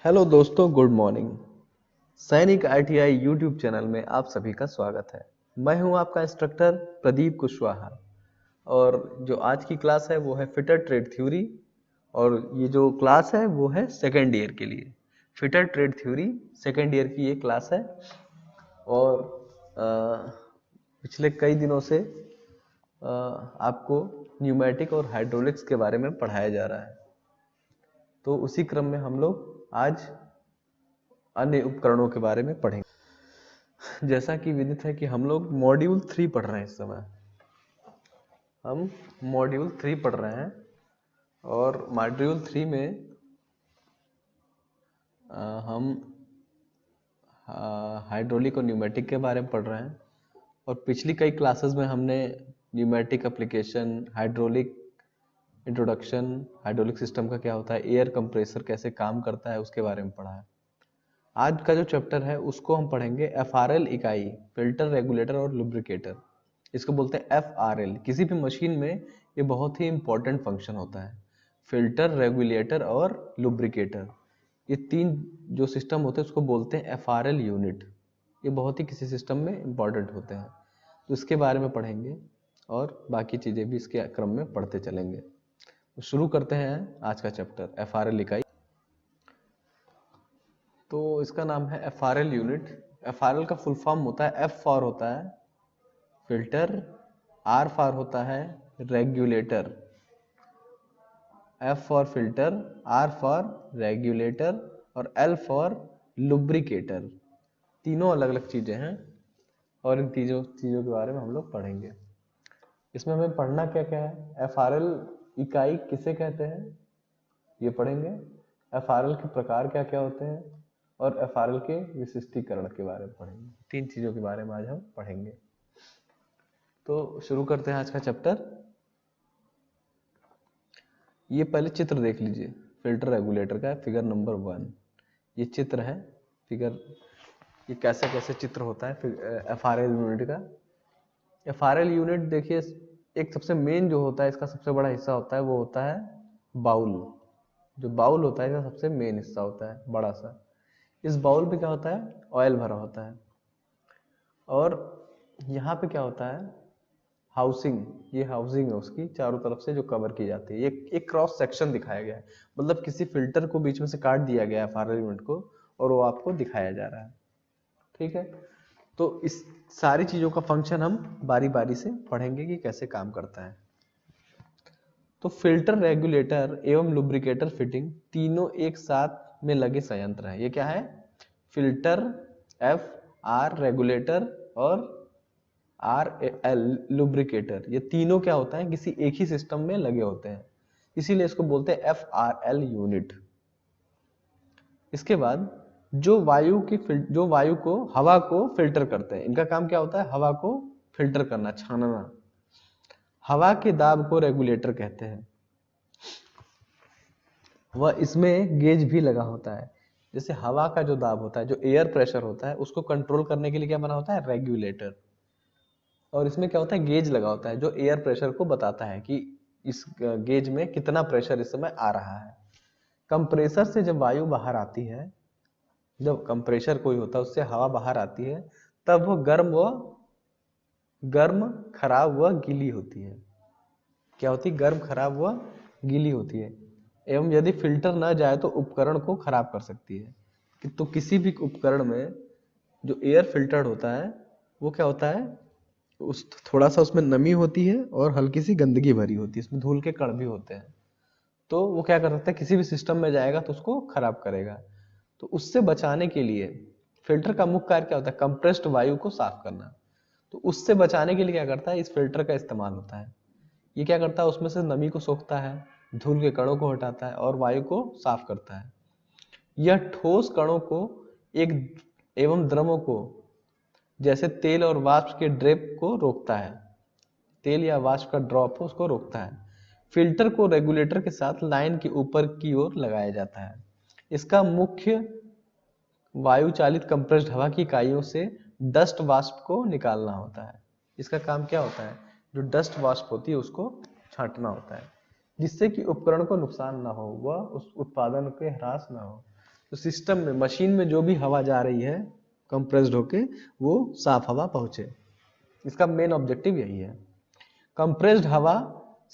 Hello दोस्तों, good morning. सैनिक ITI YouTube channel में आप सभी का स्वागत है। मैं हूं आपका इंस्ट्रक्टर प्रदीप कुशवाहा और जो आज की क्लास है वो है फिटर ट्रेड थ्योरी। और ये जो क्लास है वो है सेकेंड ईयर के लिए। Fitter trade theory second year की ये क्लास है। और पिछले कई दिनों से आपको न्यूमेटिक और हाइड्रोलिक्स के बारे में पढ़ाया जा रहा है। तो उसी क्रम में हम लोग आज अन्य उपकरणों के बारे में पढ़ेंगे। जैसा कि विदित है कि हम लोग मॉड्यूल 3 पढ़ रहे हैं। इस समय हम मॉड्यूल 3 पढ़ रहे हैं और मॉड्यूल 3 में हम हाइड्रोलिक और न्यूमेटिक के बारे में पढ़ रहे हैं। और पिछली कई क्लासेस में हमने pneumatic application, hydraulic introduction, hydraulic system का क्या होता है, एयर कंप्रेसर कैसे काम करता है, उसके बारे में पढ़ा है। आज का जो चैप्टर है उसको हम पढ़ेंगे एफआरएल इकाई, फिल्टर, रेगुलेटर और लुब्रिकेटर। इसको बोलते हैं एफआरएल। किसी भी मशीन में ये बहुत ही इंपॉर्टेंट फंक्शन होता है। फिल्टर, रेगुलेटर और लुब्रिकेटर, ये तीन जो सिस्टम होते हैं उसको बोलते हैं एफआरएल यूनिट। ये बहुत ही किसी सिस्टम में इंपॉर्टेंट होते हैं, तो इसके बारे में पढ़ेंगे और बाकी चीज़ें भी इसके क्रम में पढ़ते चलेंगे। तो शुरू करते हैं आज का चैप्टर एफआरएल इकाई। तो इसका नाम है एफआरएल यूनिट। एफआरएल का फुल फॉर्म होता है, एफ फॉर होता है फिल्टर, आर फॉर होता है regulator, F for filter, R for regulator और एल फॉर लुब्रिकेटर। तीनों अलग अलग चीजें हैं और इन चीजों के बारे में हम लोग पढ़ेंगे। इसमें हमें पढ़ना क्या क्या है, एफआरएल इकाई किसे कहते हैं ये पढ़ेंगे, एफआरएल के प्रकार क्या क्या होते हैं और एफआरएल के विशिष्टीकरण के बारे में पढ़ेंगे। तीन चीजों के बारे में आज हम पढ़ेंगे। तो शुरू करते हैं आज का चैप्टर। ये पहले चित्र देख लीजिए फिल्टर रेगुलेटर का, फिगर नंबर 1। ये चित्र है फिगर। ये कैसे कैसे चित्र होता है एफआरएल यूनिट का। एफआरएल यूनिट देखिए, एक सबसे मेन जो होता है, इसका सबसे बड़ा हिस्सा होता है, वो होता है बाउल। जो बाउल होता है इसका सबसे मेन हिस्सा होता है बड़ा सा। इस बाउल पे क्या होता है, ऑयल भरा होता है। और यहाँ पे क्या होता है, हाउसिंग। ये हाउसिंग है उसकी, चारों तरफ से जो कवर की जाती है। ये एक क्रॉस सेक्शन दिखाया गया है, मतलब किसी फिल्टर को बीच में से काट दिया गया है एफआरएल यूनिट को, और वो आपको दिखाया जा रहा है। ठीक है, तो इस सारी चीजों का फंक्शन हम बारी बारी से पढ़ेंगे कि कैसे काम करता है। तो फिल्टर, रेगुलेटर एवं लुब्रिकेटर फिटिंग तीनों एक साथ में लगे संयंत्र है। ये क्या है, फिल्टर, एफ आर रेगुलेटर और आर एल लुब्रिकेटर। ये तीनों क्या होता है, किसी एक ही सिस्टम में लगे होते हैं, इसीलिए इसको बोलते हैं एफ आर एल यूनिट। इसके बाद जो वायु को, हवा को फिल्टर करते हैं, इनका काम क्या होता है, हवा को फिल्टर करना, छानना। हवा के दाब को रेगुलेटर कहते हैं। वह इसमें गेज भी लगा होता है। जैसे हवा का जो दाब होता है, जो एयर प्रेशर होता है, उसको कंट्रोल करने के लिए क्या बना होता है, रेगुलेटर। और इसमें क्या होता है, गेज लगा होता है जो एयर प्रेशर को बताता है कि इस गेज में कितना प्रेशर इस समय आ रहा है। कंप्रेसर से जब वायु बाहर आती है, जब कंप्रेसर कोई होता है उससे हवा बाहर आती है, तब वो गर्म, खराब व गीली होती है। क्या होती है, गर्म, खराब व गीली होती है। एवं यदि फिल्टर ना जाए तो उपकरण को खराब कर सकती है। तो किसी भी उपकरण में जो एयर फिल्टर्ड होता है वो क्या होता है, उस थोड़ा सा उसमें नमी होती है और हल्की सी गंदगी भरी होती है, इसमें धूल के कण भी होते हैं। तो वो क्या कर सकता है, किसी भी सिस्टम में जाएगा तो उसको खराब करेगा। तो उससे बचाने के लिए फिल्टर का मुख्य कार्य क्या होता है, कंप्रेस्ड वायु को साफ करना। तो उससे बचाने के लिए क्या करता है, इस फिल्टर का इस्तेमाल होता है। ये क्या करता है, उसमें से नमी को सोखता है, धूल के कणों को हटाता है और वायु को साफ करता है। यह ठोस कणों को एक एवं द्रवों को, जैसे तेल और वाष्प के ड्रेप को रोकता है, तेल या वाष्प का ड्रॉप उसको रोकता है। फिल्टर को रेगुलेटर के साथ लाइन के ऊपर की ओर लगाया जाता है। इसका मुख्य वायु चालित कंप्रेस्ड हवा की इकाइयों से डस्ट वाष्प को निकालना होता है। इसका काम क्या होता है, जो डस्ट वाष्प होती है उसको छांटना होता है, जिससे कि उपकरण को नुकसान ना हो, वह उस उत्पादन के ह्रास ना हो। तो सिस्टम में, मशीन में जो भी हवा जा रही है कंप्रेस्ड होके, वो साफ हवा पहुंचे। इसका मेन ऑब्जेक्टिव यही है। कंप्रेस्ड हवा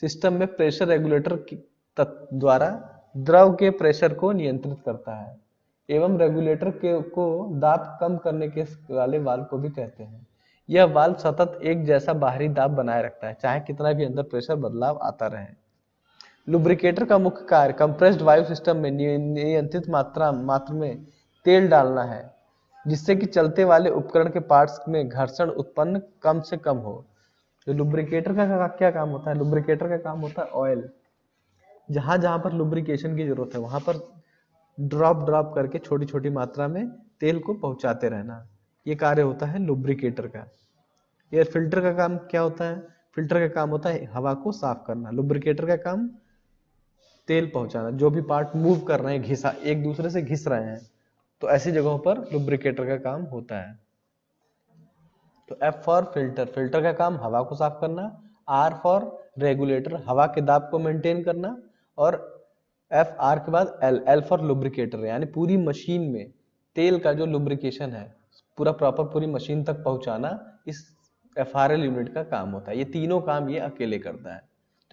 सिस्टम में प्रेशर रेगुलेटर द्वारा द्रव के प्रेशर को नियंत्रित करता है एवं रेगुलेटर को दाब कम करने के वाले वाल्व को भी कहते हैं। यह वाल्व सतत एक जैसा बाहरी दाब बनाए रखता है, चाहे कितना भी अंदर प्रेशर बदलाव आता रहे। लुब्रिकेटर का मुख्य कार्य कंप्रेस्ड वायु सिस्टम में नियंत्रित मात्रा में तेल डालना है, जिससे कि चलते वाले उपकरण के पार्ट्स में घर्षण उत्पन्न कम से कम हो। तो लुब्रिकेटर का क्या काम होता है? लुब्रिकेटर का काम होता है ऑयल, जहां जहां पर लुब्रिकेशन की जरूरत है वहां पर ड्रॉप करके छोटी छोटी मात्रा में तेल को पहुंचाते रहना, ये कार्य होता है लुब्रिकेटर का। एयर फिल्टर का काम क्या होता है? फिल्टर का काम होता है हवा को साफ करना। लुब्रिकेटर का काम तेल पहुंचाना, जो भी पार्ट मूव कर रहे हैं, घिसा एक दूसरे से घिस रहे हैं, तो ऐसी जगहों पर लुब्रिकेटर का काम होता है। तो एफ फॉर फिल्टर, फिल्टर का काम हवा को साफ करना। आर फॉर रेगुलेटर, हवा के दाब को मेंटेन करना। और एफ आर के बाद एल, एल फॉर लुब्रिकेटर, यानी पूरी मशीन में तेल का जो लुब्रिकेशन है पूरा प्रॉपर पूरी मशीन तक पहुंचाना इस एफआरएल यूनिट का काम होता है। ये तीनों काम ये अकेले करता है।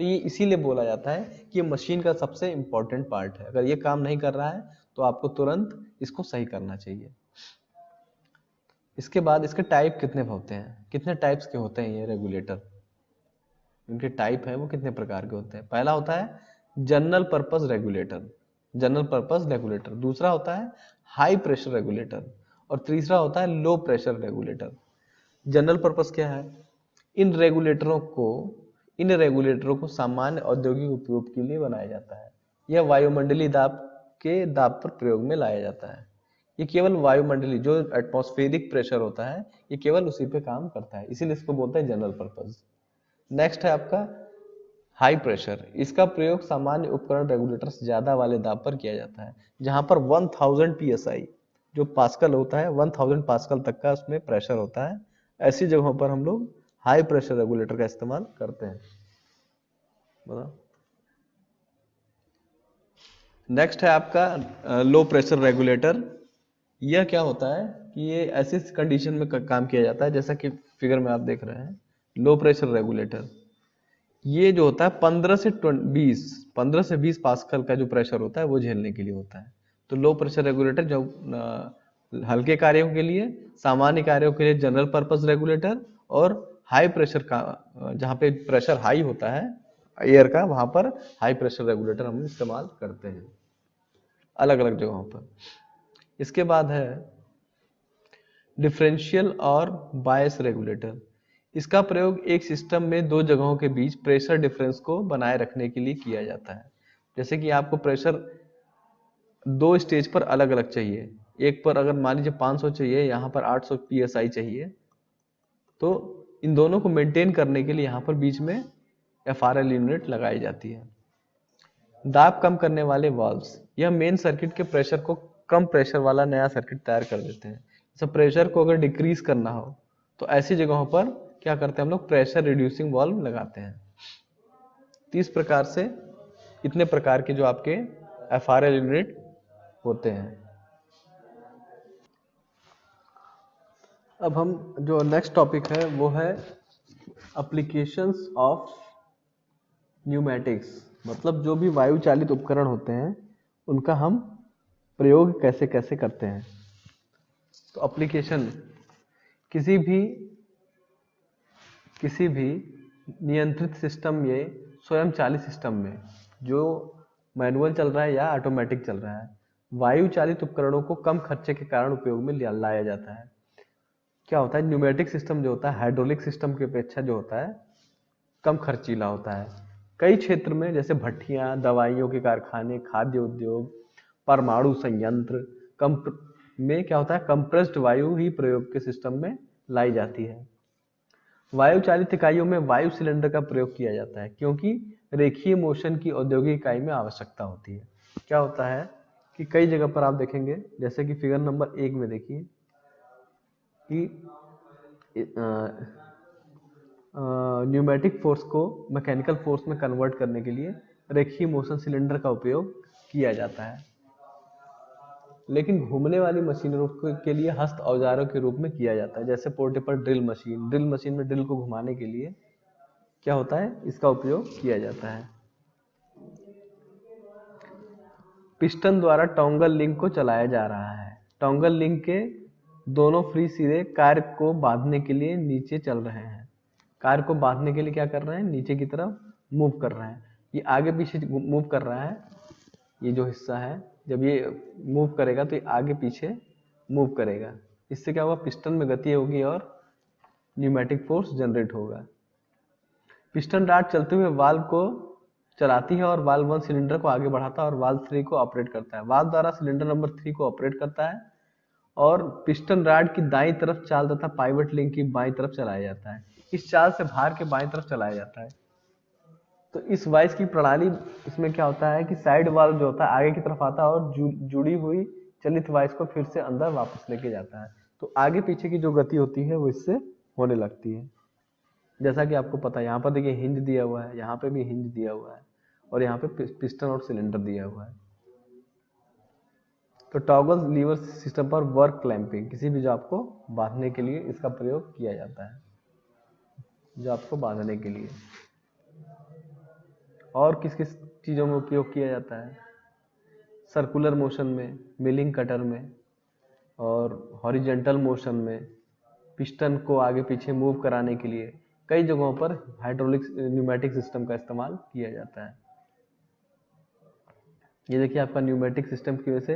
तो ये इसीलिए बोला जाता है कि ये मशीन का सबसे इंपॉर्टेंट पार्ट है। अगर ये काम नहीं कर रहा है तो आपको तुरंत इसको सही करना चाहिए। इसके बाद इसके टाइप कितने होते हैं, कितने टाइप्स के होते हैं ये रेगुलेटर, इनके टाइप है वो कितने प्रकार के होते हैं। पहला होता है general purpose regulator, general purpose regulator. दूसरा होता है हाई प्रेशर रेगुलेटर और तीसरा होता है low pressure regulator. General purpose क्या है? इन रेगुलेटरों को सामान्य औद्योगिक उपयोग के लिए बनाया जाता है। यह वायुमंडलीय दाब के दाब पर प्रयोग में लाया जाता है। ये केवल वायुमंडलीय जो एटमॉस्फेरिक प्रेशर होता है ये केवल उसी पे काम करता है, इसीलिए इसको बोलते हैं जनरल पर्पस। नेक्स्ट है आपका हाई प्रेशर। इसका प्रयोग सामान्य उपकरण रेगुलेटर से ज्यादा वाले दाब पर किया जाता है, जहां पर 1000 psi जो पास्कल होता है, 1000 पास्कल तक का उसमें प्रेशर होता है। ऐसी जगहों पर हम लोग हाई प्रेशर रेगुलेटर का इस्तेमाल करते हैं। बताओ। नेक्स्ट है आपका लो प्रेशर रेगुलेटर। यह क्या होता है कि ये ऐसी कंडीशन में काम किया जाता है जैसा कि फिगर में आप देख रहे हैं। लो प्रेशर रेगुलेटर ये जो होता है 15 से 20 पास्कल का जो प्रेशर होता है वो झेलने के लिए होता है। तो लो प्रेशर रेगुलेटर जो हल्के कार्यों के लिए, सामान्य कार्यों के लिए जनरल पर्पस रेगुलेटर, और हाई प्रेशर का जहाँ पे प्रेशर हाई होता है एयर का वहां पर हाई प्रेशर रेगुलेटर हम इस्तेमाल करते हैं अलग अलग जगहों पर। इसके बाद है डिफरेंशियल और बायस रेगुलेटर। इसका प्रयोग एक सिस्टम में दो जगहों के बीच प्रेशर डिफरेंस को बनाए रखने के लिए किया जाता है। जैसे कि आपको प्रेशर दो स्टेज पर अलग अलग चाहिए, एक पर अगर मान लीजिए 500 चाहिए, यहाँ पर 800 psi चाहिए, तो इन दोनों को मेंटेन करने के लिए यहाँ पर बीच में एफआरएल यूनिट लगाई जाती है। दाब कम करने वाले वाल्व्स, यह मेन सर्किट के प्रेशर को कम प्रेशर वाला नया सर्किट तैयार कर देते हैं। जैसे प्रेशर को अगर डिक्रीज करना हो तो ऐसी जगहों पर क्या करते हैं हम लोग, प्रेशर रिड्यूसिंग वाल्व लगाते हैं। 30 प्रकार से इतने प्रकार के जो आपके एफआरएल यूनिट होते हैं। अब हम जो नेक्स्ट टॉपिक है वो है एप्लीकेशंस ऑफ न्यूमेटिक्स, मतलब जो भी वायु चालित उपकरण होते हैं उनका हम प्रयोग कैसे कैसे करते हैं। तो एप्लीकेशन किसी भी नियंत्रित सिस्टम में, स्वयं चालित सिस्टम में जो मैनुअल चल रहा है या ऑटोमेटिक चल रहा है, वायु चालित उपकरणों को कम खर्चे के कारण उपयोग में लाया जाता है। क्या होता है, न्यूमेटिक सिस्टम जो होता है हाइड्रोलिक सिस्टम की अपेक्षा जो होता है कम खर्चीला होता है। कई क्षेत्र में जैसे भट्टियां, दवाइयों के कारखाने, खाद्य उद्योग, परमाणु संयंत्र में क्या होता है, कंप्रेस्ड वायु ही प्रयोग के सिस्टम में लाई जाती है। वायु चालित इकाइयों में वायु सिलेंडर का प्रयोग किया जाता है क्योंकि रेखीय मोशन की औद्योगिक इकाई में आवश्यकता होती है। क्या होता है कि कई जगह पर आप देखेंगे, जैसे कि फिगर नंबर 1 में देखिए कि न्यूमेटिक फोर्स को मैकेनिकल फोर्स में कन्वर्ट करने के लिए रेखीय मोशन सिलेंडर का उपयोग किया जाता है। लेकिन घूमने वाली मशीनों के लिए हस्त औजारों के रूप में किया जाता है, जैसे portable drill machine. Drill machine में ड्रिल को घुमाने के लिए क्या होता है, इसका उपयोग किया जाता है। पिस्टन द्वारा टोंगल लिंक को चलाया जा रहा है। टोंगल लिंक के दोनों फ्री सिरे कार को बांधने के लिए नीचे चल रहे हैं। कार को बांधने के लिए क्या कर रहे हैं, नीचे की तरफ मूव कर रहे हैं। ये आगे पीछे मूव कर रहा है, ये जो हिस्सा है जब ये मूव करेगा तो ये आगे पीछे मूव करेगा। इससे क्या होगा, पिस्टन में गति होगी और न्यूमेटिक फोर्स जनरेट होगा। पिस्टन रॉड चलते हुए वाल्व को चलाती है और वाल्व 1 सिलेंडर को आगे बढ़ाता है और वाल्व 3 को ऑपरेट करता है। वाल्व द्वारा सिलेंडर नंबर 3 को ऑपरेट करता है और पिस्टन रॉड की दाईं तरफ चाल तथा पाइवट लिंक की बाईं तरफ चलाया जाता है। इस चाल से भार के बाईं तरफ चलाया जाता है। तो इस वाइस की प्रणाली, इसमें क्या होता है कि साइड वाल्व जो होता है आगे की तरफ आता है और जुड़ी हुई चलित वाइस को फिर से अंदर वापस लेके जाता है। तो आगे पीछे की जो गति होती है वो इससे होने लगती है। जैसा कि आपको पता है, यहाँ पर देखिए हिंज दिया हुआ है, यहाँ पे भी हिंज दिया हुआ है और यहाँ पे पिस्टन और सिलेंडर दिया हुआ है। तो टॉगल लीवर सिस्टम पर वर्क क्लैंपिंग, किसी भी जॉब को बांधने के लिए इसका प्रयोग किया जाता है, जॉब को बांधने के लिए। और किस किस चीज़ों में उपयोग किया जाता है, सर्कुलर मोशन में, मिलिंग कटर में और हॉरिजेंटल मोशन में, पिस्टन को आगे पीछे मूव कराने के लिए कई जगहों पर हाइड्रोलिक न्यूमेटिक सिस्टम का इस्तेमाल किया जाता है। ये देखिए आपका न्यूमेटिक सिस्टम की वजह से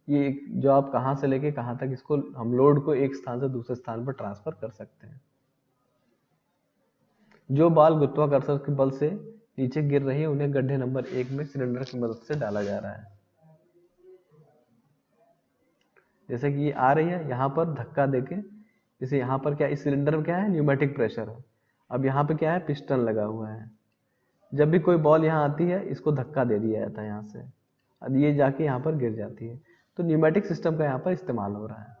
ये जो आप कहाँ से लेके कहाँ तक इसको हम लोड को एक स्थान से दूसरे स्थान पर ट्रांसफर कर सकते हैं। जो बाल गुरुत्वाकर्षण के बल से नीचे गिर रही है उन्हें गड्ढे नंबर 1 में सिलेंडर की मदद से डाला जा रहा है। जैसे कि ये आ रही है, यहाँ पर धक्का देके, जैसे यहाँ पर क्या, इस सिलेंडर में क्या है, न्यूमेटिक प्रेशर है। अब यहाँ पे क्या है, पिस्टन लगा हुआ है। जब भी कोई बॉल यहाँ आती है इसको धक्का दे दिया जाता है यहाँ से, अब ये जाके यहाँ पर गिर जाती है। तो न्यूमेटिक सिस्टम का यहाँ पर इस्तेमाल हो रहा है।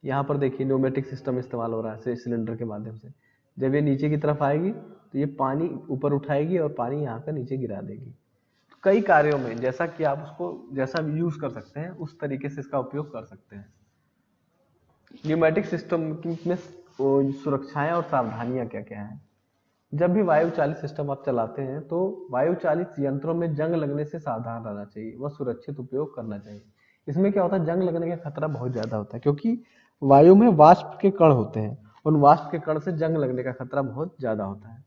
यहाँ पर देखिए न्यूमेटिक सिस्टम इस्तेमाल हो रहा है सिलेंडर के माध्यम से। जब ये नीचे की तरफ आएगी तो ये पानी ऊपर उठाएगी और पानी यहाँ पर नीचे गिरा देगी। तो कई कार्यों में जैसा कि आप उसको जैसा भी यूज कर सकते हैं उस तरीके से इसका उपयोग कर सकते हैं। न्यूमेटिक सिस्टम में सुरक्षाएं और सावधानियां क्या क्या हैं। जब भी वायु चालित सिस्टम आप चलाते हैं तो वायु चालित यंत्रों में जंग लगने से सावधान रहना चाहिए, वह सुरक्षित उपयोग करना चाहिए। इसमें क्या होता है, जंग लगने का खतरा बहुत ज्यादा होता है क्योंकि वायु में वाष्प के कण होते हैं, उन वाष्प के कण से जंग लगने का खतरा बहुत ज्यादा होता है।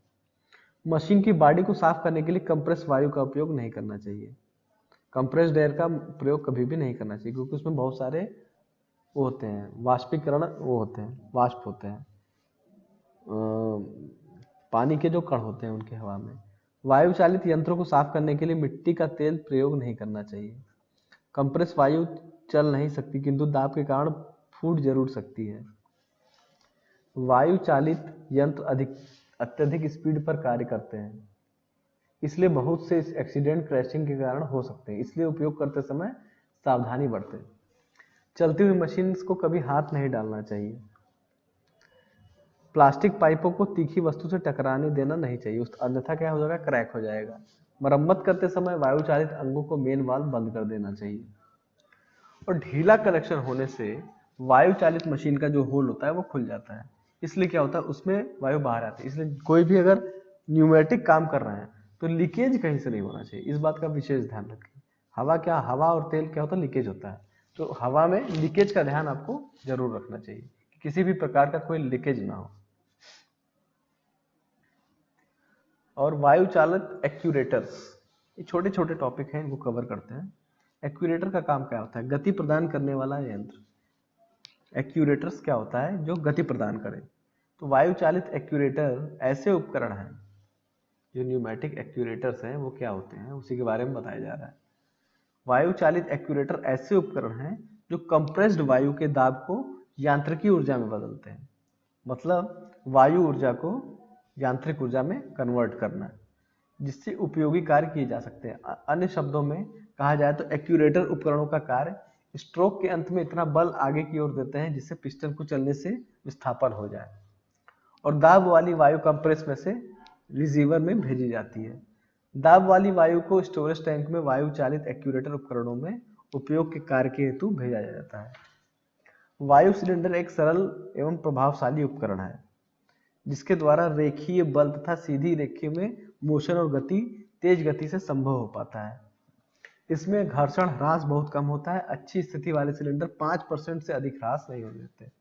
मशीन की बॉडी को साफ करने के लिए कंप्रेस वायु का उपयोग नहीं करना चाहिए। कंप्रेस्ड एयर का प्रयोग कभी भी नहीं करना चाहिए क्योंकि उसमें बहुत सारे वो होते हैं, वाष्पीकरण वो होते हैं, वाष्प होते हैं, पानी के जो कण होते हैं उनके हवा में। वायु चालित यंत्रों को साफ करने के लिए मिट्टी का तेल प्रयोग नहीं करना चाहिए। कंप्रेस वायु चल नहीं सकती किंतु दाब के कारण फूट जरूर सकती है। वायु चालित यंत्र अत्यधिक स्पीड पर कार्य करते हैं, इसलिए बहुत से एक्सीडेंट क्रैशिंग के कारण हो सकते हैं, इसलिए उपयोग करते समय सावधानी बरतें। चलती हुई मशीन को कभी हाथ नहीं डालना चाहिए। प्लास्टिक पाइपों को तीखी वस्तु से टकराने देना नहीं चाहिए, उस अन्यथा क्या हो जाएगा, क्रैक हो जाएगा। मरम्मत करते समय वायु चालित अंगों को मेन वाल्व बंद कर देना चाहिए। और ढीला कनेक्शन होने से वायु चालित मशीन का जो होल होता है वो खुल जाता है, इसलिए क्या होता है उसमें वायु बाहर आती है। इसलिए कोई भी अगर न्यूमेटिक काम कर रहे हैं तो लीकेज कहीं से नहीं होना चाहिए, इस बात का विशेष ध्यान रखें। हवा और तेल क्या होता है, लीकेज होता है, तो हवा में लीकेज का ध्यान आपको जरूर रखना चाहिए, किसी भी प्रकार का कोई लीकेज ना हो। और वायु चालित एक्चुएटर्स, ये छोटे छोटे टॉपिक हैं, इनको कवर करते हैं। एक्चुएटर का काम क्या होता है, गति प्रदान करने वाला यंत्र। एक्चुएटर्स क्या होता है, जो गति प्रदान करे। तो वायु चालित एक्चुएटर ऐसे उपकरण हैं, जो न्यूमेटिक एक्चुएटर्स हैं वो क्या होते हैं उसी के बारे में बताया जा रहा है। वायु चालित एक्चुएटर ऐसे उपकरण हैं जो कंप्रेस्ड वायु के दाब को यांत्रिकी ऊर्जा में बदलते हैं, मतलब वायु ऊर्जा को यांत्रिक ऊर्जा में कन्वर्ट करना, जिससे उपयोगी कार्य किए जा सकते हैं। अन्य शब्दों में कहा जाए तो एक्चुएटर उपकरणों का कार्य स्ट्रोक के अंत में इतना बल आगे की ओर देते हैं जिससे पिस्टन को चलने से विस्थापन हो जाए और दाब वाली वायु कंप्रेस में से रिसीवर में भेजी जाती है। दाब वाली वायु को स्टोरेज टैंक में वायु चालित एक्चुएटर उपकरणों में उपयोग के कार्य के हेतु भेजा जाता है। वायु सिलेंडर एक सरल एवं प्रभावशाली उपकरण है जिसके द्वारा रेखीय बल तथा सीधी रेखा में मोशन और गति तेज गति से संभव हो पाता है। इसमें घर्षण ह्रास बहुत कम होता है। अच्छी स्थिति वाले सिलेंडर 5% से अधिक ह्रास नहीं होने देते।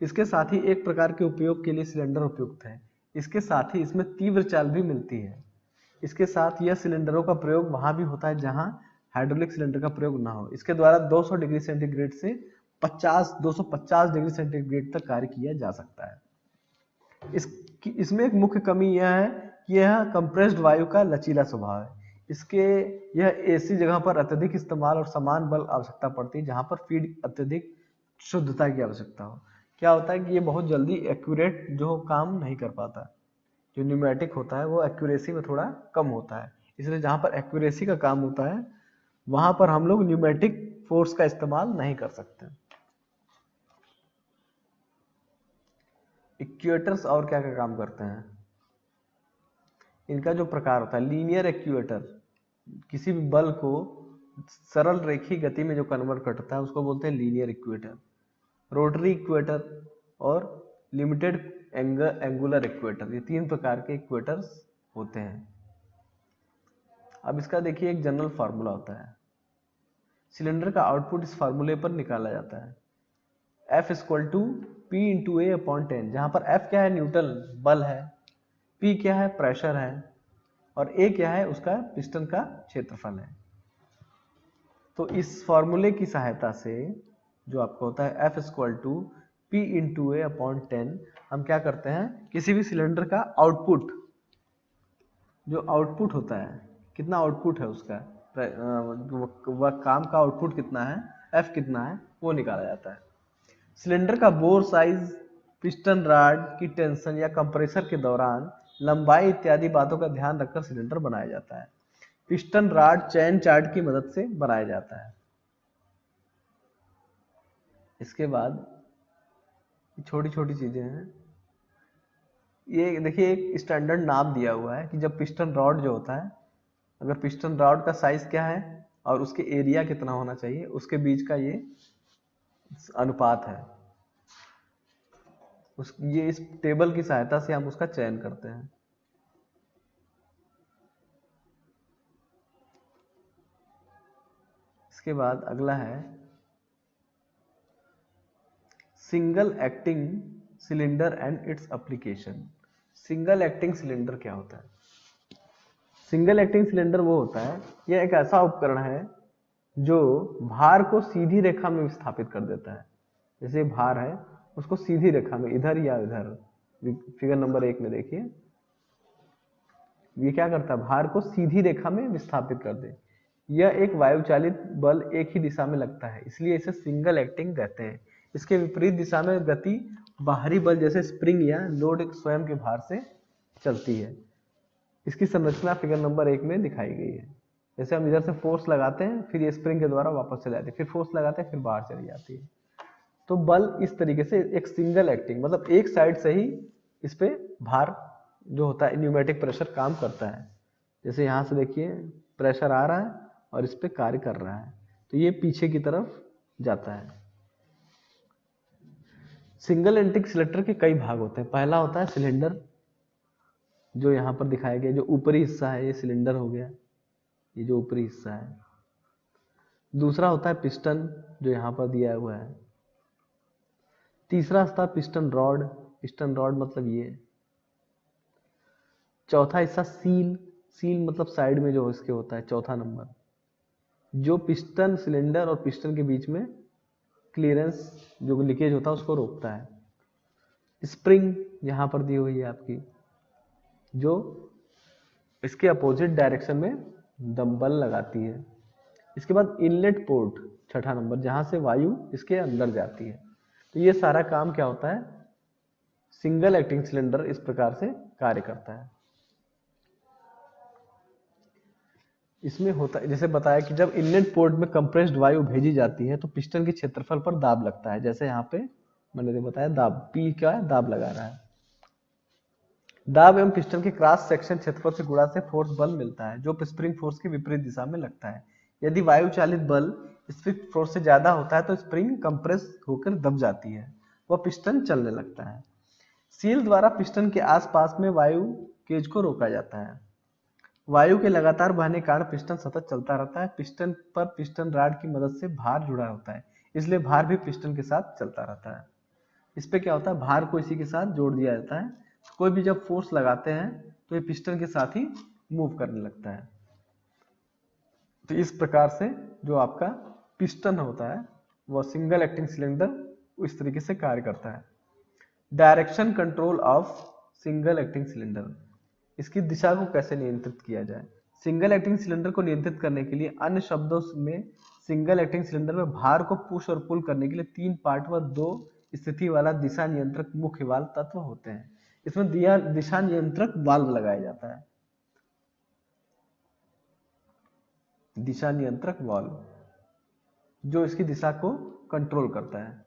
इसके साथ ही एक प्रकार के उपयोग के लिए सिलेंडर उपयुक्त है। इसके साथ ही इसमें तीव्र चाल भी मिलती है। इसके साथ यह सिलेंडरों का प्रयोग वहां भी होता है जहां हाइड्रोलिक सिलेंडर का प्रयोग ना हो। इसके द्वारा 200 डिग्री सेंटीग्रेड से 250 डिग्री सेंटीग्रेड तक कार्य किया जा सकता है। इसमें एक मुख्य कमी यह है कि यह कंप्रेस्ड वायु का लचीला स्वभाव है। इसके यह ऐसी जगह पर अत्यधिक इस्तेमाल और समान बल आवश्यकता पड़ती है जहां पर फीड अत्यधिक शुद्धता की आवश्यकता हो। क्या होता है कि ये बहुत जल्दी एक्यूरेट जो काम नहीं कर पाता। जो न्यूमेटिक होता है वो एक्यूरेसी में थोड़ा कम होता है, इसलिए जहां पर एक्यूरेसी का काम होता है वहां पर हम लोग न्यूमेटिक फोर्स का इस्तेमाल नहीं कर सकते। एक्चुएटर्स और क्या क्या काम करते हैं? इनका जो प्रकार होता है, लीनियर एक्चुएटर किसी भी बल को सरल रेखीय गति में जो कन्वर्ट करता है उसको बोलते हैं लीनियर एक्चुएटर। रोटरी एक्चुएटर और लिमिटेड एंगुलर एक्चुएटर, ये 3 प्रकार के एक्चुएटर्स होते हैं। अब इसका देखिए एक जनरल फार्मूला होता है। सिलेंडर का आउटपुट इस फार्मूले पर निकाला जाता है। F = P/A/10, जहां पर F क्या है? न्यूटन बल है, P क्या है? प्रेशर है, और A क्या है? उसका पिस्टन का क्षेत्रफल है। तो इस फॉर्मूले की सहायता से जो आपको होता है F = P/A/10, हम क्या करते हैं? किसी भी सिलेंडर का आउटपुट, जो आउटपुट होता है, कितना आउटपुट है उसका, वह काम का आउटपुट कितना है, F कितना है, वो निकाला जाता है। सिलेंडर का बोर साइज, पिस्टन रॉड की टेंशन या कंप्रेसर के दौरान लंबाई इत्यादि बातों का ध्यान रखकर सिलेंडर बनाया जाता है। पिस्टन रॉड चैन चार्ट की मदद से बनाया जाता है। इसके बाद छोटी छोटी चीजें हैं। ये देखिए एक स्टैंडर्ड नाम दिया हुआ है कि जब पिस्टन रॉड जो होता है, अगर पिस्टन रॉड का साइज क्या है और उसके एरिया कितना होना चाहिए, उसके बीच का ये अनुपात है। ये इस टेबल की सहायता से हम उसका चयन करते हैं। इसके बाद अगला है single acting cylinder and its application. Single acting cylinder क्या होता है? सिंगल एक्टिंग सिलेंडर वो होता है, यह एक ऐसा उपकरण है जो भार को सीधी रेखा में विस्थापित कर देता है। जैसे भार है उसको सीधी रेखा में, इधर या इधर, फिगर नंबर 1 में देखिए, ये क्या करता है? भार को सीधी रेखा में विस्थापित कर दे। यह एक वायुचालित बल एक ही दिशा में लगता है, इसलिए इसे सिंगल एक्टिंग कहते हैं। इसके विपरीत दिशा में गति बाहरी बल जैसे स्प्रिंग या लोड स्वयं के भार से चलती है। इसकी संरचना फिगर नंबर 1 में दिखाई गई है। जैसे हम इधर से फोर्स लगाते हैं, फिर ये स्प्रिंग के द्वारा वापस चले जाती है, फिर फोर्स लगाते हैं, फिर बाहर चली जाती है। तो बल इस तरीके से एक सिंगल एक्टिंग, मतलब एक साइड से ही इस पे भार जो होता है, न्यूमेटिक प्रेशर काम करता है। जैसे यहाँ से देखिए प्रेशर आ रहा है और इस पे कार्य कर रहा है, तो ये पीछे की तरफ जाता है। सिंगल एक्टिंग सिलेंडर के कई भाग होते हैं। पहला होता है सिलेंडर, जो यहाँ पर दिखाया गया, जो ऊपरी हिस्सा है ये सिलेंडर हो गया, ये जो ऊपरी हिस्सा है। दूसरा होता है पिस्टन, जो यहाँ पर दिया हुआ है। तीसरा होता है पिस्टन रॉड, पिस्टन रॉड मतलब ये। चौथा हिस्सा सील, सील मतलब साइड में जो इसके होता है, चौथा नंबर, जो पिस्टन सिलेंडर और पिस्टन के बीच में क्लियरेंस, जो लीकेज होता है, उसको रोकता है। स्प्रिंग यहाँ पर दी हुई है आपकी, जो इसके अपोजिट डायरेक्शन में दम्बल लगाती है। इसके बाद इनलेट पोर्ट, छठा नंबर, जहां से वायु इसके अंदर जाती है। तो ये सारा काम क्या होता है? सिंगल एक्टिंग सिलेंडर इस प्रकार से कार्य करता है। इसमें होता है, जैसे बताया कि जब इनलेट पोर्ट में कंप्रेस्ड वायु भेजी जाती है तो पिस्टन के क्षेत्रफल पर दाब लगता है। जैसे यहाँ पे मैंने बताया दाब, P का दाब लगा रहा है। दाब एवं पिस्टन के क्रॉस सेक्शन क्षेत्रफल से गुणा से फोर्स बल मिलता है, जो स्प्रिंग फोर्स की विपरीत दिशा में लगता है। यदि वायु चालित बल स्प्रिंग फोर्स से ज्यादा होता है तो स्प्रिंग कंप्रेस होकर दब जाती है, वह पिस्टन चलने लगता है। सील द्वारा पिस्टन के आसपास में वायु केज को रोका जाता है। वायु के लगातार बहने के कारण पिस्टन सतत चलता रहता है। पिस्टन पर पिस्टन रॉड की मदद से भार जुड़ा होता है, इसलिए भार भी पिस्टन के साथ चलता रहता है। इस पे क्या होता है, भार को इसी के साथ जोड़ दिया जाता है। कोई भी जब फोर्स लगाते हैं तो ये पिस्टन के साथ ही मूव करने लगता है। तो इस प्रकार से जो आपका पिस्टन होता है वह सिंगल एक्टिंग सिलेंडर इस तरीके से कार्य करता है। Direction control of single acting cylinder, इसकी दिशा को कैसे नियंत्रित किया जाए। सिंगल एक्टिंग सिलेंडर को नियंत्रित करने के लिए, अन्य शब्दों में सिंगल एक्टिंग सिलेंडर में भार को पुश और पुल करने के लिए 3 पार्ट व 2 स्थिति वाला दिशा नियंत्रक मुख्य वाल्व तत्व होते हैं। इसमें दिशा नियंत्रक वाल्व लगाया जाता है, दिशा नियंत्रक वाल्व जो इसकी दिशा को कंट्रोल करता है।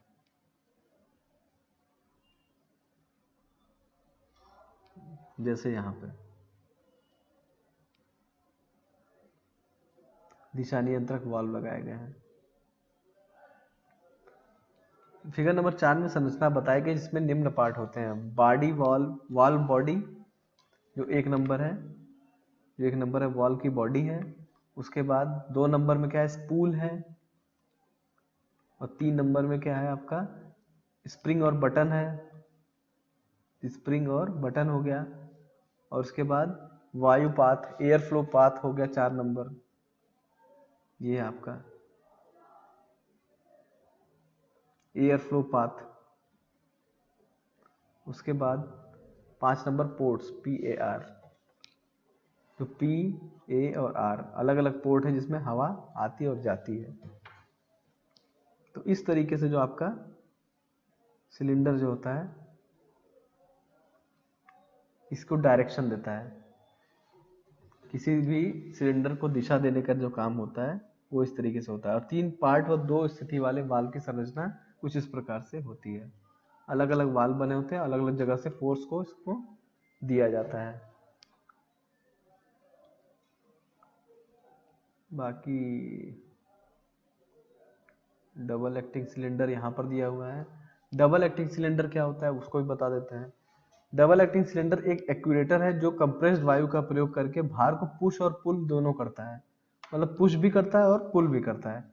जैसे यहां पे दिशा नियंत्रक वाल्व लगाए गए हैं। फिगर नंबर 4 में संरचना बताई गई जिसमें निम्न पार्ट होते हैं। बॉडी वाल्व, वाल्व बॉडी जो 1 नंबर है, जो 1 नंबर है वाल्व की बॉडी है। उसके बाद 2 नंबर में क्या है, स्पूल है। और 3 नंबर में क्या है आपका, स्प्रिंग और बटन है। स्प्रिंग और बटन हो गया। और उसके बाद वायु पाथ, एयर फ्लो पाथ हो गया 4 नंबर, ये है आपका एयर फ्लो पाथ। उसके बाद 5 नंबर पोर्ट्स, PAR, तो P, A और R अलग अलग पोर्ट है जिसमें हवा आती और जाती है। तो इस तरीके से जो आपका सिलेंडर जो होता है इसको डायरेक्शन देता है। किसी भी सिलेंडर को दिशा देने का जो काम होता है वो इस तरीके से होता है। और 3 पार्ट व 2 स्थिति वाले वाल्व की संरचना कुछ इस प्रकार से होती है। अलग अलग वाल्व बने होते हैं, अलग अलग जगह से फोर्स को इसको दिया जाता है। बाकी डबल एक्टिंग सिलेंडर यहाँ पर दिया हुआ है। डबल एक्टिंग सिलेंडर क्या होता है उसको भी बता देते हैं। डबल एक्टिंग सिलेंडर एक एक्चुएटर है जो कंप्रेस्ड वायु का प्रयोग करके भार को पुश और पुल दोनों करता है, मतलब पुश भी करता है और पुल भी करता है।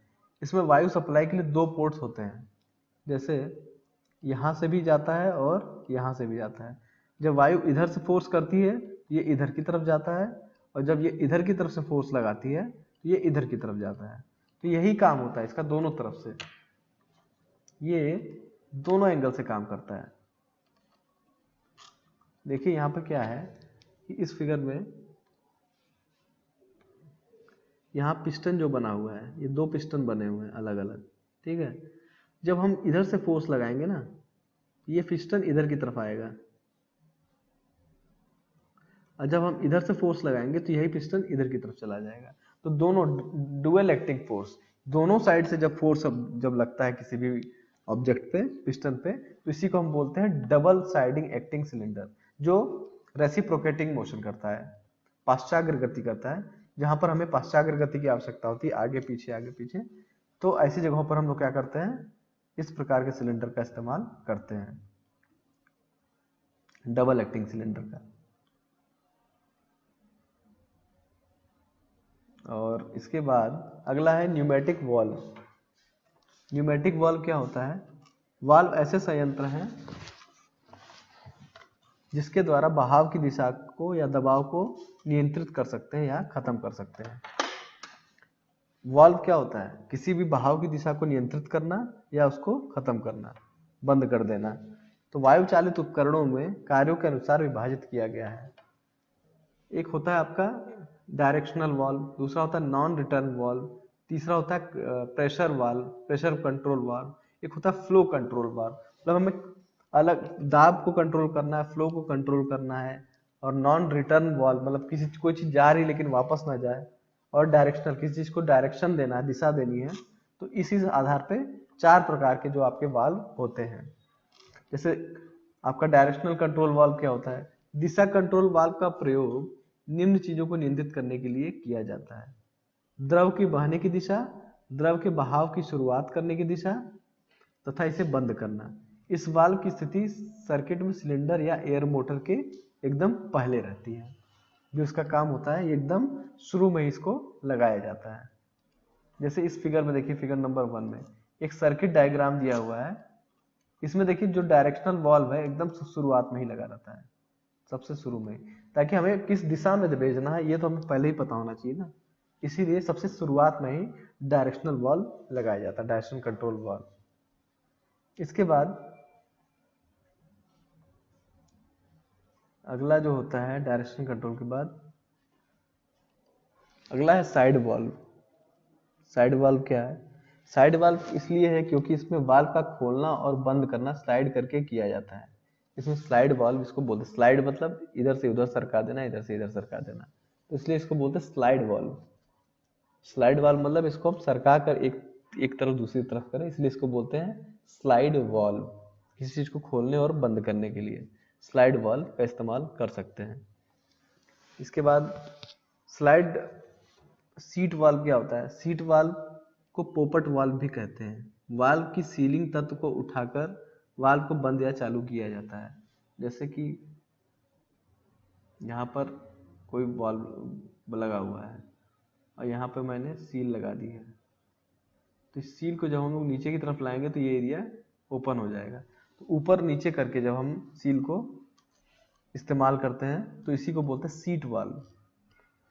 इसमें वायु सप्लाई के लिए 2 पोर्ट्स होते हैं, जैसे यहाँ से भी जाता है और यहाँ से भी जाता है। जब वायु इधर से फोर्स करती है ये इधर की तरफ जाता है, और जब ये इधर की तरफ से फोर्स लगाती है तो ये इधर की तरफ जाता है। तो यही काम होता है इसका दोनों तरफ से, ये दोनों एंगल से काम करता है। देखिए यहाँ पे क्या है कि इस फिगर में यहाँ पिस्टन जो बना हुआ है, ये 2 पिस्टन बने हुए हैं अलग अलग, ठीक है। जब हम इधर से फोर्स लगाएंगे ना, ये पिस्टन इधर की तरफ आएगा, और जब हम इधर से फोर्स लगाएंगे तो यही पिस्टन इधर की तरफ चला जाएगा। तो दोनों डुअल एक्टिंग फोर्स, दोनों साइड से जब फोर्स जब लगता है किसी भी ऑब्जेक्ट पे, पिस्टन पे, तो इसी को हम बोलते हैं डबल साइडिंग एक्टिंग सिलेंडर, जो रेसिप्रोकेटिंग मोशन करता है, पाश्चाग्र गति करता है। जहां पर हमें पाश्चाग्र गति की आवश्यकता होती है, आगे पीछे, तो ऐसी जगहों पर हम लोग क्या करते हैं, इस प्रकार के सिलेंडर का इस्तेमाल करते हैं, डबल एक्टिंग सिलेंडर का। और इसके बाद अगला है न्यूमेटिक वाल्व। न्यूमेटिक वाल्व क्या होता है, वाल्व ऐसे संयंत्र हैं जिसके द्वारा बहाव की दिशा को या दबाव को नियंत्रित कर सकते हैं या खत्म कर सकते हैं। वाल्व क्या होता है, किसी भी बहाव की दिशा को नियंत्रित करना या उसको खत्म करना, बंद कर देना। तो वायु चालित उपकरणों में कार्यों के अनुसार विभाजित किया गया है। एक होता है आपका डायरेक्शनल वाल्व, दूसरा होता है नॉन रिटर्न वाल्व, तीसरा होता है pressure valve, pressure control valve, एक होता है फ्लो कंट्रोल वाल्व। मतलब हमें अलग दाब को कंट्रोल करना है, फ्लो को कंट्रोल करना है। और नॉन रिटर्न वाल्व मतलब किसी कोई चीज जा रही लेकिन वापस ना जाए। और डायरेक्शनल, किसी चीज को डायरेक्शन देना है, दिशा देनी है। तो इसी आधार पे 4 प्रकार के जो आपके वाल्व होते हैं। जैसे आपका डायरेक्शनल कंट्रोल वाल्व क्या होता है, दिशा कंट्रोल वाल्व का प्रयोग निम्न चीजों को नियंत्रित करने के लिए किया जाता है। द्रव की बहने की दिशा, द्रव के बहाव की शुरुआत करने की दिशा तथा इसे बंद करना। इस वाल्व की स्थिति सर्किट में सिलेंडर या एयर मोटर के एकदम पहले रहती है। जो इसका काम होता है, ये एकदम शुरू में इसको लगाया जाता है। जैसे इस फिगर में देखिए, फिगर नंबर 1 में एक सर्किट डायग्राम दिया हुआ है। इसमें देखिए जो डायरेक्शनल वाल्व है एकदम शुरुआत में ही लगा रहता है, सबसे शुरू में, ताकि हमें किस दिशा में भेजना है ये तो हमें पहले ही पता होना चाहिए ना। इसीलिए सबसे शुरुआत में ही डायरेक्शनल वाल्व लगाया जाता है, डायरेक्शन कंट्रोल वाल्व। इसके बाद अगला जो होता है डायरेक्शन कंट्रोल के बाद, अगला है साइड वाल्व। साइड वाल्व क्या है? साइड वाल्व इसलिए है क्योंकि इसमें वाल्व का खोलना और बंद करना स्लाइड करके किया जाता है। इसमें स्लाइड वाल्व इसको बोलते हैं। स्लाइड मतलब इधर से उधर सरका देना, इधर से इधर सरका देना, तो इसलिए इसको बोलते हैं स्लाइड वाल्व। स्लाइड वाल्व मतलब इसको हम सरका कर एक तरफ दूसरी तरफ करें, इसलिए इसको बोलते हैं स्लाइड वाल्व। किसी चीज को खोलने और बंद करने के लिए स्लाइड वाल्व का इस्तेमाल कर सकते हैं। इसके बाद स्लाइड सीट वाल्व क्या होता है? सीट वाल्व को पोपट वाल्व भी कहते हैं। वाल्व की सीलिंग तत्व को उठाकर वाल्व को बंद या चालू किया जाता है। जैसे कि यहाँ पर कोई वाल्व लगा हुआ है और यहाँ पे मैंने सील लगा दी है, तो इस सील को जब हम लोग नीचे की तरफ लाएंगे तो ये एरिया ओपन हो जाएगा। तो ऊपर नीचे करके जब हम सील को इस्तेमाल करते हैं तो इसी को बोलते हैं सीट वाल्व।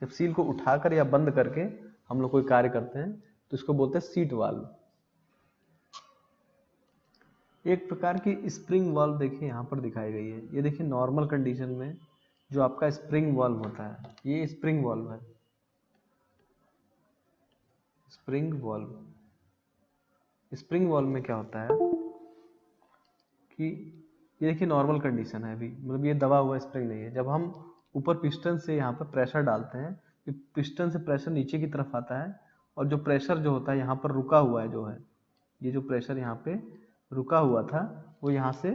जब सील को उठाकर या बंद करके हम लोग कोई कार्य करते हैं तो इसको बोलते हैं सीट वाल्व। एक प्रकार की स्प्रिंग वाल्व देखिए यहाँ पर दिखाई गई है। ये देखिए नॉर्मल कंडीशन में जो आपका स्प्रिंग वाल्व होता है, ये स्प्रिंग वाल्व है। स्प्रिंग वाल्व, स्प्रिंग वाल्व में क्या होता है कि ये देखिए नॉर्मल कंडीशन है अभी, मतलब ये दबा हुआ स्प्रिंग नहीं है। जब हम ऊपर पिस्टन से यहाँ पर प्रेशर डालते हैं, तो पिस्टन से प्रेशर नीचे की तरफ आता है और जो प्रेशर जो होता है यहाँ पर रुका हुआ है, जो है ये जो प्रेशर यहाँ पे रुका हुआ था वो यहाँ से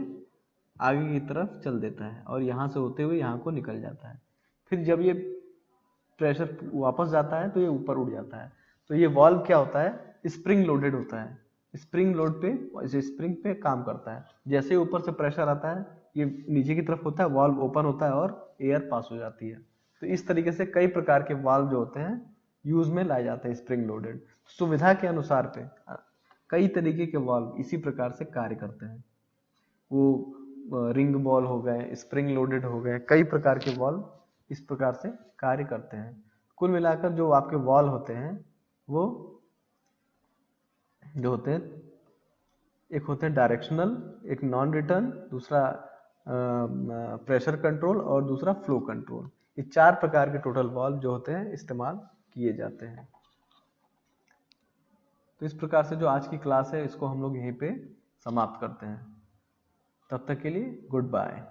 आगे की तरफ चल देता है और यहाँ से होते हुए यहाँ को निकल जाता है। फिर जब ये प्रेशर वापस जाता है तो ये ऊपर उड़ जाता है। तो ये वाल्व क्या होता है? स्प्रिंग लोडेड होता है। स्प्रिंग लोड पे, इसे स्प्रिंग पे काम करता है। जैसे ही ऊपर से प्रेशर आता है ये नीचे की तरफ होता है, वाल्व ओपन होता है और एयर पास हो जाती है। तो इस तरीके से कई प्रकार के वाल्व जो होते हैं यूज में लाए जाते हैं स्प्रिंग लोडेड। सुविधा के अनुसार पे कई तरीके के वाल्व इसी प्रकार से कार्य करते हैं। वो रिंग बॉल हो गए, स्प्रिंग लोडेड हो गए, कई प्रकार के वाल्व इस प्रकार से कार्य करते हैं। कुल मिलाकर जो आपके वाल्व होते हैं वो जो होते हैं, एक होते हैं डायरेक्शनल, एक नॉन रिटर्न, दूसरा प्रेशर कंट्रोल और दूसरा फ्लो कंट्रोल। ये 4 प्रकार के टोटल वाल्व जो होते हैं इस्तेमाल किए जाते हैं। तो इस प्रकार से जो आज की क्लास है इसको हम लोग यहीं पे समाप्त करते हैं। तब तक के लिए गुड बाय।